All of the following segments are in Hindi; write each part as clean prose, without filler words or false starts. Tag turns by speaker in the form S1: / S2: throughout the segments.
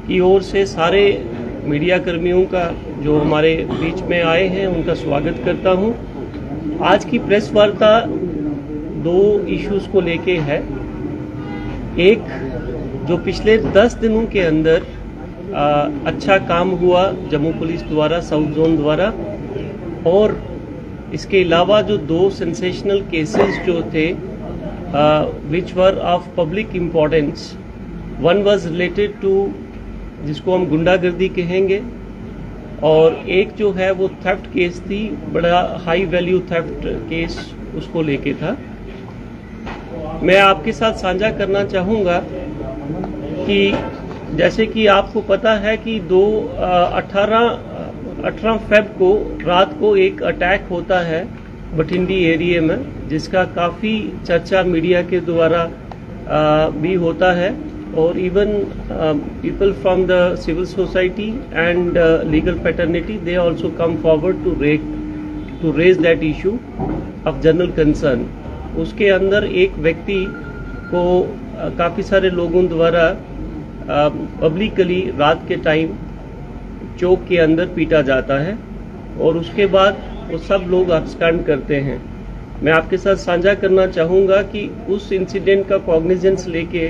S1: की ओर से सारे मीडिया कर्मियों का जो हमारे बीच में आए हैं उनका स्वागत करता हूं। आज की प्रेस वार्ता दो इश्यूज को लेके है। एक, जो पिछले 10 दिनों के अंदर अच्छा काम हुआ जम्मू पुलिस द्वारा, साउथ जोन द्वारा, और इसके अलावा जो दो सेंसेशनल केसेस जो थे which were of public importance. One was related to, जिसको हम गुंडागर्दी कहेंगे, और एक जो है वो थेफ्ट केस थी, बड़ा हाई वैल्यू थेफ्ट केस उसको लेके था। मैं आपके साथ साझा करना चाहूँगा कि जैसे कि आपको पता है कि 18 फेब को रात को एक अटैक होता है बठिंडी एरिया में, जिसका काफ़ी चर्चा मीडिया के द्वारा भी होता है, और even people from the civil society and legal fraternity, they also come forward to raise that issue of general concern. उसके अंदर एक व्यक्ति को काफ़ी सारे लोगों द्वारा पब्लिकली रात के टाइम चौक के अंदर पीटा जाता है, और उसके बाद वो सब लोग अब्सकॉन्ड करते हैं। मैं आपके साथ साझा करना चाहूँगा कि उस इंसिडेंट का कॉग्निजेंस लेके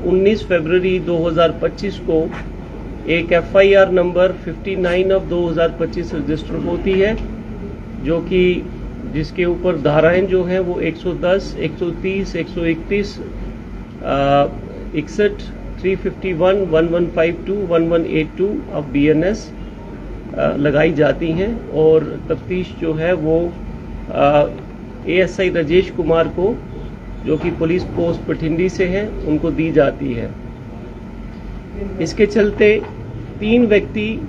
S1: 19 फरवरी 2025 को एक FIR नंबर 59 ऑफ 2025 रजिस्टर होती है, जो कि जिसके ऊपर धाराएं जो हैं वो 110, 130, 131, 61, 351, 1152, 1182 ऑफ BNS लगाई जाती हैं, और तफ्तीश जो है वो ASI राजेश कुमार को, जो कि पुलिस पोस्ट बठिंडी से हैं, उनको दी जाती है। इसके चलते 3 व्यक्ति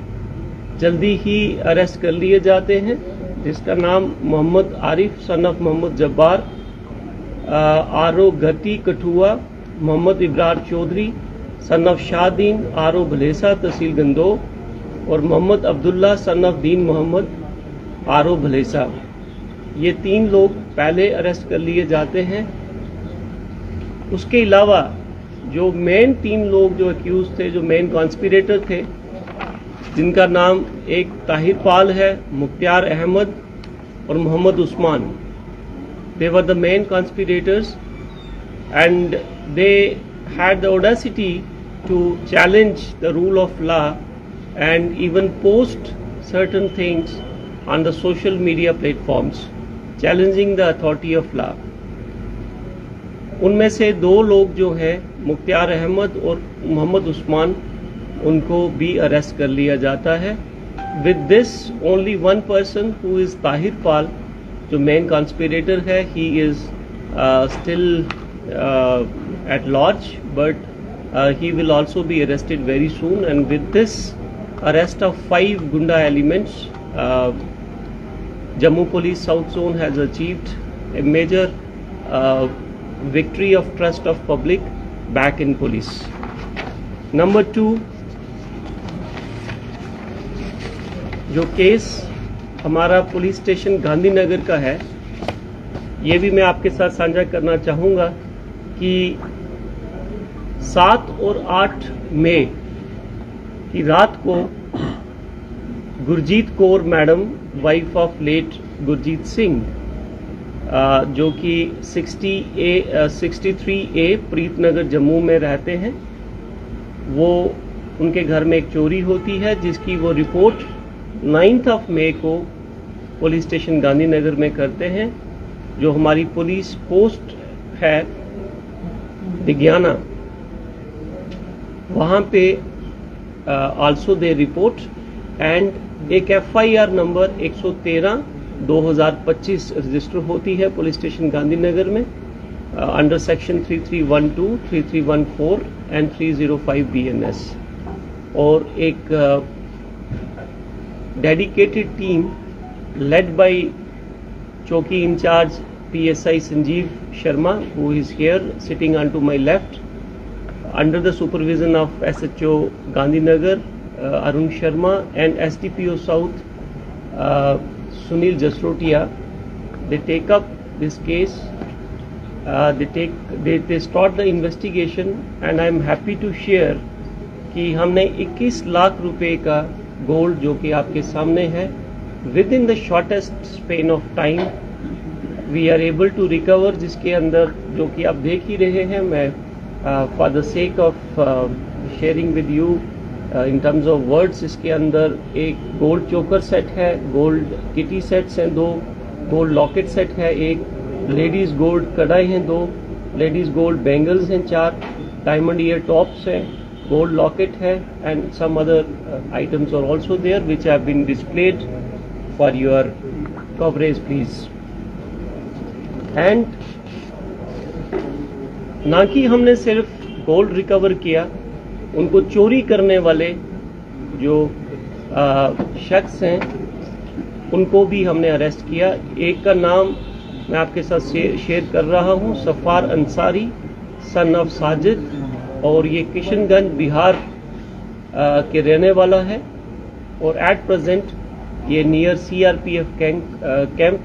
S1: जल्दी ही अरेस्ट कर लिए जाते हैं, जिसका नाम Mohammad Arif son of Mohammad Jabbar, RO Ghati Kathua, Mohammad Ibrar Chaudhary son of Shahdeen, RO Bhalesa तहसील गंदोह, और Mohammad Abdullah son of Deen Mohammad, RO Bhalessa. ये 3 लोग पहले अरेस्ट कर लिए जाते हैं। उसके अलावा जो मेन 3 लोग जो एक्यूज थे, जो मेन कॉन्स्पिरेटर थे, जिनका नाम एक ताहिर पाल है, मुख्तियार अहमद और Mohammad Usman, they were the main conspirators, and they had the audacity to challenge the rule of law and even post certain things on the social media platforms challenging the authority of law. उनमें से 2 लोग जो हैं, मुख्तियार अहमद और मोहम्मद उस्मान, उनको भी अरेस्ट कर लिया जाता है। With this, only one person who is Tahir पाल, जो मेन कॉन्स्पिरेटर है, he is still at large, but he will also be arrested very soon. And with this arrest of 5 Gunda elements, Jammu Police South Zone has achieved a major victory of trust of public back in police. Number 2, जो केस हमारा पुलिस स्टेशन गांधीनगर का है, ये भी मैं आपके साथ साझा करना चाहूँगा कि 7 और 8 मई की रात को Gurjeet Kaur madam, wife of late Gurjeet Singh, जो कि 63A प्रीतनगर जम्मू में रहते हैं, वो उनके घर में एक चोरी होती है, जिसकी वो रिपोर्ट 9 मई को पुलिस स्टेशन गांधीनगर में करते हैं। जो हमारी पुलिस पोस्ट है दिग्याना, वहाँ पे also they report, and एक FIR नंबर 113/2025 रजिस्टर होती है पुलिस स्टेशन गांधीनगर में अंडर सेक्शन 3312, 3314 एंड 305 BNS, और एक डेडिकेटेड टीम लेड बाय चौकी in charge PSI Sanjeev Sharma, who is here sitting on to my left, under the supervision of SHO Gandhinagar Arun Sharma and SDPO South Sunil Jasrotia. They take up this case, they start the investigation, and I am happy to share कि हमने 21 लाख रुपए का गोल्ड जो कि आपके सामने है within the shortest span of time we are able to recover, जिसके अंदर जो कि आप देख ही रहे हैं। मैं for the sake of sharing with you in terms of words, इसके अंदर एक गोल्ड चोकर सेट है, गोल्ड किटी सेट्स हैं 2, गोल्ड लॉकेट सेट है 1, लेडीज गोल्ड कड़ाई हैं 2, लेडीज गोल्ड बैंगल्स हैं 4, डायमंड ईयर टॉप्स हैं, gold locket hai, and some other items are also there which have been displayed for your coverage please. And ना कि हमने सिर्फ गोल्ड रिकवर किया, उनको चोरी करने वाले जो शख्स हैं उनको भी हमने अरेस्ट किया। एक का नाम मैं आपके साथ शेयर कर रहा हूँ, सफार अंसारी सन ऑफ साजिद, और ये किशनगंज बिहार के रहने वाला है और एट प्रेजेंट ये नियर CRPF कैंप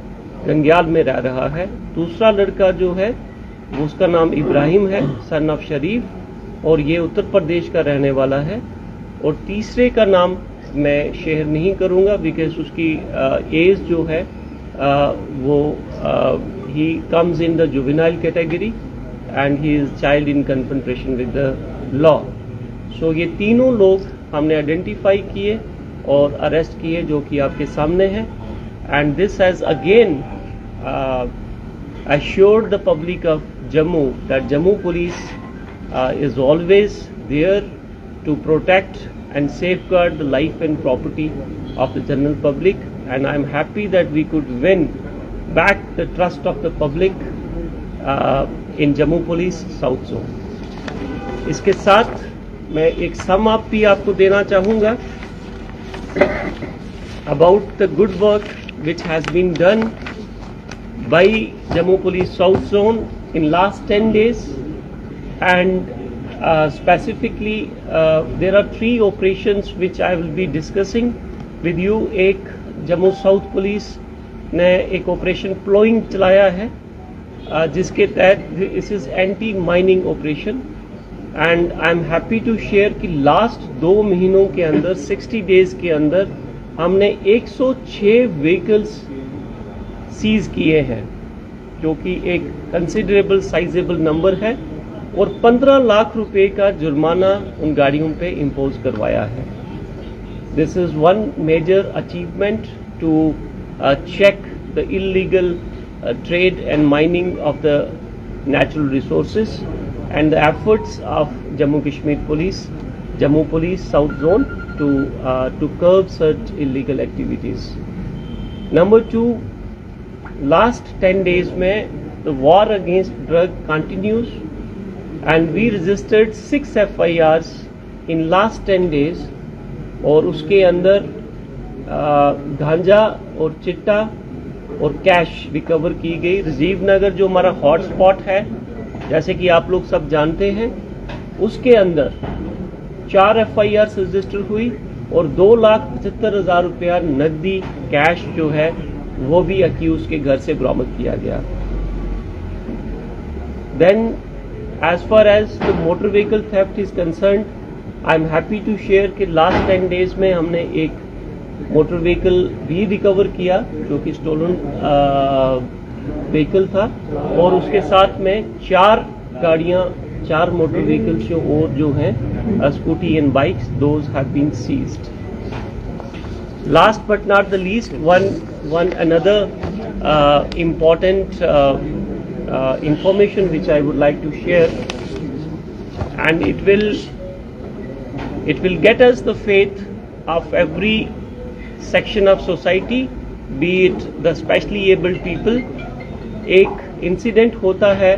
S1: गंग्याल में रह रहा है। दूसरा लड़का जो है उसका नाम इब्राहिम है सन ऑफ शरीफ, और ये उत्तर प्रदेश का रहने वाला है। और तीसरे का नाम मैं शेयर नहीं करूंगा बिकॉज उसकी एज जो है वो he comes in the juvenile category and he is child in confrontation with the law. So ये तीनों लोग हमने आइडेंटिफाई किए और अरेस्ट किए जो कि आपके सामने हैं। And this has again assured the public of Jammu that Jammu police is always there to protect and safeguard the life and property of the general public, and I am happy that we could win back the trust of the public in Jammu police south zone. इसके साथ मैं एक सम अप भी आपको देना चाहूँगा about the good work which has been done by Jammu police south zone in last 10 days, and specifically there are 3 operations which I will be discussing with you. एक जम्मू साउथ पुलिस ने एक ऑपरेशन प्लोइंग चलाया है जिसके तहत this is anti mining operation, and I am happy to share कि लास्ट 2 महीनों के अंदर 60 days के अंदर हमने 106 व्हीकल्स सीज किए हैं, जो कि एक कंसिडरेबल साइजेबल नंबर है, और 15 लाख रुपए का जुर्माना उन गाड़ियों पे इम्पोज करवाया है। This is one major achievement to check the illegal trade and mining of the natural resources, and the efforts of Jammu Kashmir Police, Jammu Police South Zone to curb such illegal activities. Number 2, last 10 days में the war against drug continues, and we registered 6 FIRs in last 10 days, और उसके अंदर गांजा और चिट्टा और कैश रिकवर की गई। राजीव नगर जो हमारा हॉटस्पॉट है, जैसे कि आप लोग सब जानते हैं, उसके अंदर 4 FIR रजिस्टर हुई और 2,75,000 रुपया नकदी कैश जो है वो भी अक्यूज के घर से बरामद किया गया। Then as far as the motor vehicle theft is concerned, I am happy to share कि लास्ट 10 days में हमने एक मोटर व्हीकल भी रिकवर किया जो कि स्टोलन व्हीकल था, और उसके साथ में 4 गाड़ियां, 4 मोटर व्हीकल्स और जो हैं scooty and bikes, those have been seized. Last but not the least, one another important information which I would like to share, and it will get us the faith of every section of society, be it the specially abled people. एक इंसिडेंट होता है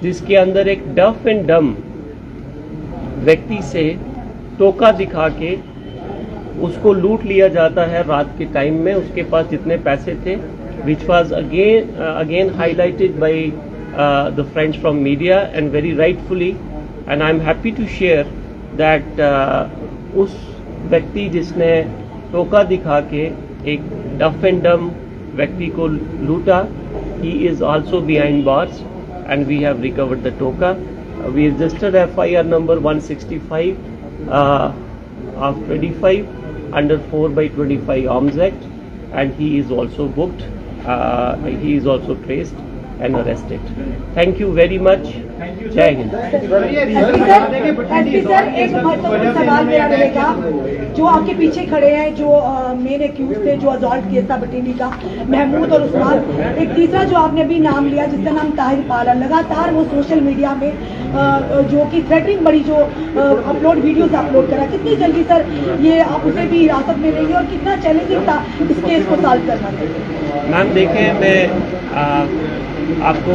S1: जिसके अंदर एक डफ एंड डम व्यक्ति से टोका दिखा के उसको लूट लिया जाता है रात के टाइम में, उसके पास जितने पैसे थे, which was again highlighted by the friends from media and very rightfully, and I'm happy to share that उस व्यक्ति जिसने टोका दिखा के एक डफ एंड डम व्यक्ति को लूटा, he is also behind bars and we have recovered the toka. We registered FIR number 165 of 25 under 4/25 Arms Act, and he is also booked. He is also traced and arrested. Thank you very much. जय हिंद।
S2: सर एक महत्वपूर्ण सवाल मेरा रहेगा, जो आपके पीछे खड़े हैं, जो मेन एक्यूज थे, जो असॉल्ट केस था बटिंडी का, महमूद और उस्मान, एक तीसरा जो आपने अभी नाम लिया जिसका नाम ताहिर पाल है, लगातार वो सोशल मीडिया में जो कि थ्रेटनिंग बड़ी जो वीडियोस अपलोड करा, कितनी जल्दी सर ये आप उसे भी हिरासत में लेंगे और कितना चैलेंजिंग था इस केस को सॉल्व करना?
S1: मैम देखें, मैं आपको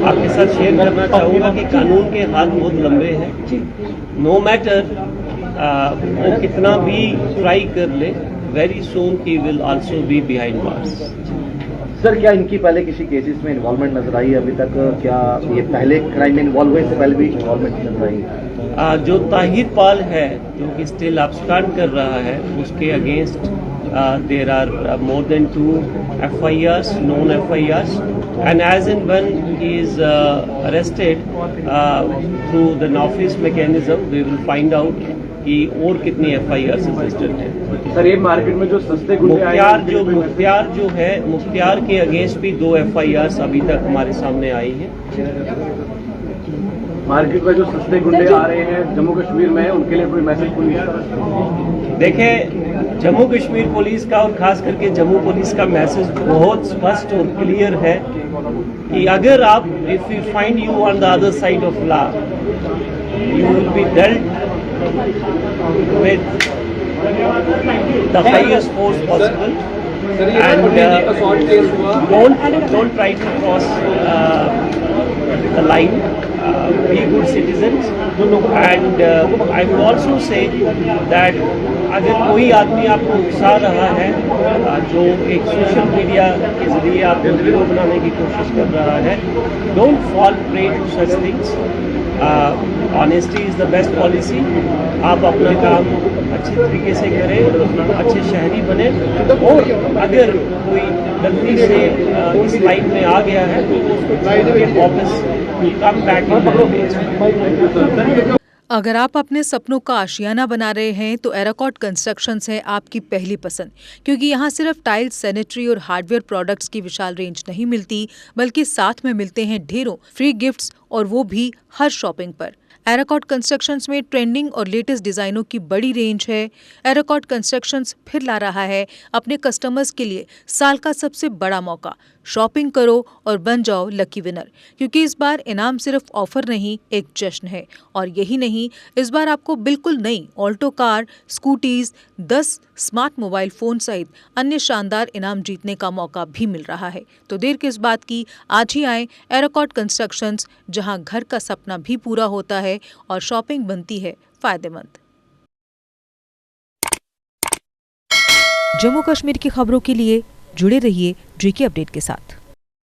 S1: आपके साथ शेयर करना चाहूँगा कि कानून के हाथ बहुत लंबे हैं। नो मैटर वो कितना भी ट्राई कर ले, very soon he will also be behind bars.
S3: Sir क्या इनकी पहले किसी केसेस में इन्वॉल्वमेंट नजर आई अभी तक? क्या ये पहले क्राइम में इन्वॉल्व हुए, इससे पहले भी इन्वॉल्वमेंट नजर आई?
S1: जो ताहिर पाल है, जो कि स्टिल अब्सकॉन्ड कर रहा है, उसके against there are more than 2 FIRs, known FIRs, and as and when he is arrested through the office mechanism, we will find out कि और कितनी FIRs रजिस्टर्ड हैं।
S3: सर ये मार्केट में जो सस्ते गुंडे
S1: मुख्तियार के अगेंस्ट भी 2 FIRs अभी तक हमारे सामने आई हैं।
S3: मार्केट में जो सस्ते गुंडे आ रहे हैं जम्मू कश्मीर में, उनके लिए कोई मैसेज पुलिस?
S1: देखें, जम्मू कश्मीर पुलिस का और खास करके जम्मू पुलिस का मैसेज बहुत स्पष्ट और क्लियर है कि अगर आप if you find you on the other side of law, you will be dealt with the highest force possible, and don't try to cross the line. Be good citizens, and I would also say that अगर कोई आदमी आपको उकसा रहा है, जो एक सोशल मीडिया के जरिए आपको वीडियो बनाने की कोशिश कर रहा है, don't fall prey to such things. Honesty is the best policy. आप अपना काम अच्छे तरीके से करें, अच्छे शहरी बने, और अगर कोई गलती से इस लाइन में आ गया है तो उसको वापस कम बैक इन।
S4: अगर आप अपने सपनों का आशियाना बना रहे हैं तो एराकॉट कंस्ट्रक्शंस है आपकी पहली पसंद, क्योंकि यहाँ सिर्फ टाइल्स, सैनिटरी और हार्डवेयर प्रोडक्ट्स की विशाल रेंज नहीं मिलती, बल्कि साथ में मिलते हैं ढेरों फ्री गिफ्ट्स, और वो भी हर शॉपिंग पर। एराकॉट कंस्ट्रक्शंस में ट्रेंडिंग और लेटेस्ट डिजाइनों की बड़ी रेंज है। एराकॉट कंस्ट्रक्शंस फिर ला रहा है अपने कस्टमर्स के लिए साल का सबसे बड़ा मौका। शॉपिंग करो और बन जाओ लकी विनर, क्योंकि इस बार इनाम सिर्फ ऑफर नहीं, एक जश्न है। और यही नहीं, इस बार आपको बिल्कुल नई Alto car, scooties, 10 smart mobile phone सहित अन्य शानदार इनाम जीतने का मौका भी मिल रहा है। तो देर किस बात की, आज ही आए एराकॉट कंस्ट्रक्शंस, जहां घर का सपना भी पूरा होता है और शॉपिंग बनती है फायदेमंद। जम्मू कश्मीर की खबरों के लिए जुड़े रहिए GK अपडेट के साथ।